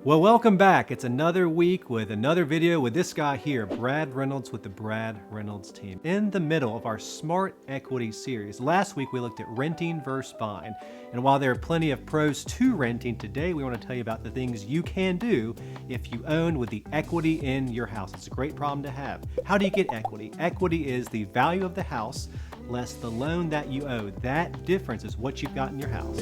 Well, welcome back. It's another week with another video with this guy here, Brad Reynolds with the Brad Reynolds team. In the middle of our Smart Equity series. Last week we looked at renting versus buying. And while there are plenty of pros to renting, today we want to tell you about the things you can do if you own with the equity in your house. It's a great problem to have. How do you get equity? Equity is the value of the house less the loan that you owe. That difference is what you've got in your house.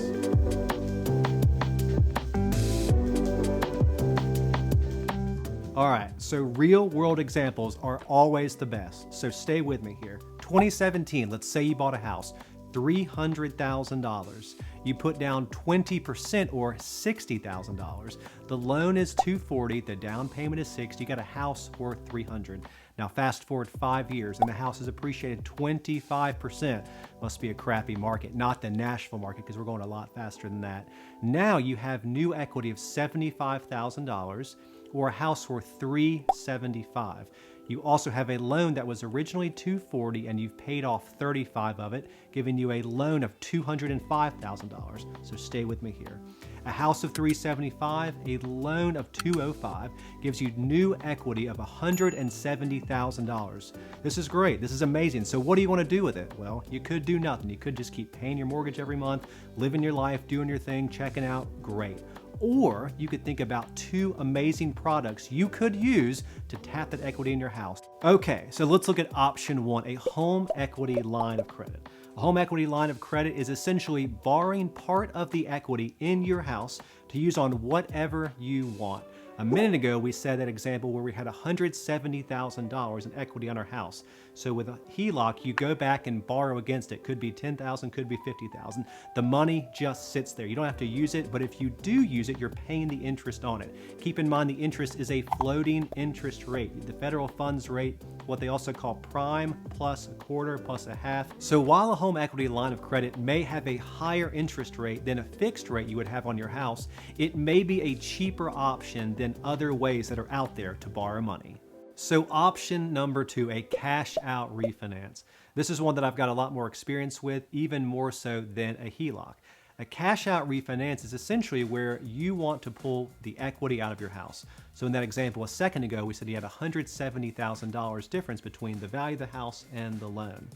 All right, so real world examples are always the best. So stay with me here. 2017, let's say you bought a house, $300,000. You put down 20% or $60,000. The loan is $240, the down payment is $60, you got a house worth $300. Now fast forward 5 years and the house has appreciated 25%. Must be a crappy market, not the Nashville market because we're going a lot faster than that. Now you have new equity of $75,000 or a house worth $375. You also have a loan that was originally $240 and you've paid off $35 of it, giving you a loan of $205,000. So stay with me here. A house of $375, a loan of $205 gives you new equity of $170,000. This is great. This is amazing. So what do you want to do with it? Well, you could do nothing. You could just keep paying your mortgage every month, living your life, doing your thing, checking out. Great. Or you could think about two amazing products you could use to tap that equity in your house. Okay, so let's look at option one, a home equity line of credit. A home equity line of credit is essentially borrowing part of the equity in your house to use on whatever you want. A minute ago, we said that example where we had $170,000 in equity on our house. So with a HELOC, you go back and borrow against it. Could be $10,000, could be $50,000. The money just sits there. You don't have to use it, but if you do use it, you're paying the interest on it. Keep in mind the interest is a floating interest rate. The federal funds rate, what they also call prime plus a quarter plus a half. So while a home equity line of credit may have a higher interest rate than a fixed rate you would have on your house, it may be a cheaper option than other ways that are out there to borrow money. So option number two, a cash out refinance. This is one that I've got a lot more experience with, even more so than a HELOC. A cash out refinance is essentially where you want to pull the equity out of your house. So in that example a second ago, we said you had $170,000 difference between the value of the house and the loan.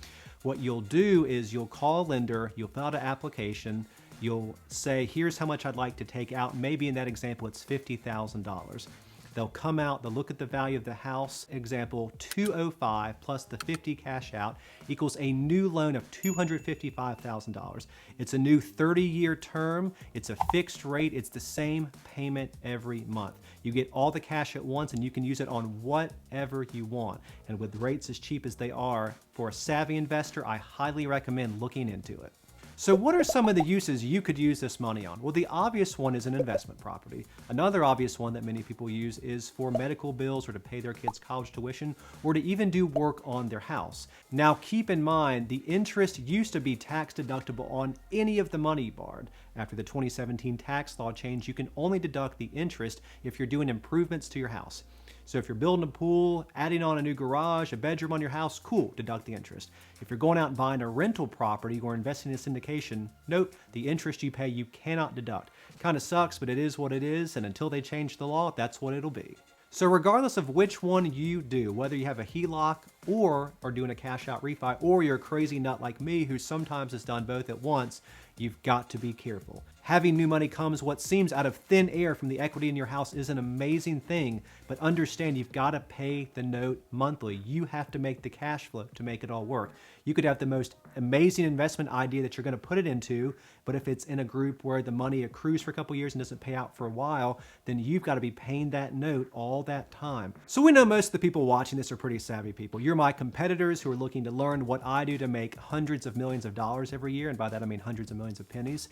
What you'll do is you'll call a lender, you'll fill out an application, you'll say, here's how much I'd like to take out. Maybe in that example, it's $50,000. They'll come out, they'll look at the value of the house. Example, $205 plus the $50 cash out equals a new loan of $255,000. It's a new 30-year term. It's a fixed rate. It's the same payment every month. You get all the cash at once and you can use it on whatever you want. And with rates as cheap as they are, for a savvy investor, I highly recommend looking into it. So what are some of the uses you could use this money on? Well, the obvious one is an investment property. Another obvious one that many people use is for medical bills or to pay their kids' college tuition or to even do work on their house. Now, keep in mind, the interest used to be tax deductible on any of the money you borrowed. After the 2017 tax law change, you can only deduct the interest if you're doing improvements to your house. So if you're building a pool, adding on a new garage, a bedroom on your house, cool, deduct the interest. If you're going out and buying a rental property or investing in syndication, note the interest you pay you cannot deduct. Kind of sucks, but it is what it is, and until they change the law, that's what it'll be. So regardless of which one you do, whether you have a HELOC or are doing a cash out refi, or you're a crazy nut like me who sometimes has done both at once, you've got to be careful. Having new money comes what seems out of thin air from the equity in your house is an amazing thing, but understand you've got to pay the note monthly. You have to make the cash flow to make it all work. You could have the most amazing investment idea that you're going to put it into, but if it's in a group where the money accrues for a couple years and doesn't pay out for a while, then you've got to be paying that note all that time. So we know most of the people watching this are pretty savvy people. You're my competitors who are looking to learn what I do to make hundreds of millions of dollars every year, and by that I mean hundreds of millions of pennies.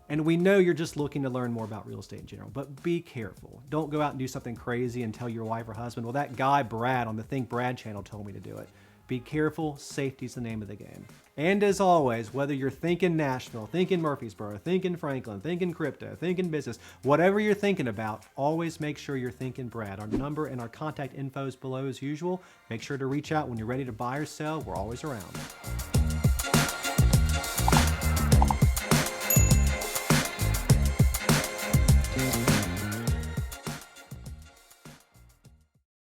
And we know you're just looking to learn more about real estate in general, but be careful. Don't go out and do something crazy and tell your wife or husband, well, that guy Brad on the Think Brad channel told me to do it. Be careful, safety's the name of the game. And as always, whether you're thinking Nashville, thinking Murfreesboro, thinking Franklin, thinking crypto, thinking business, whatever you're thinking about, always make sure you're thinking Brad. Our number and our contact info is below as usual. Make sure to reach out when you're ready to buy or sell. We're always around.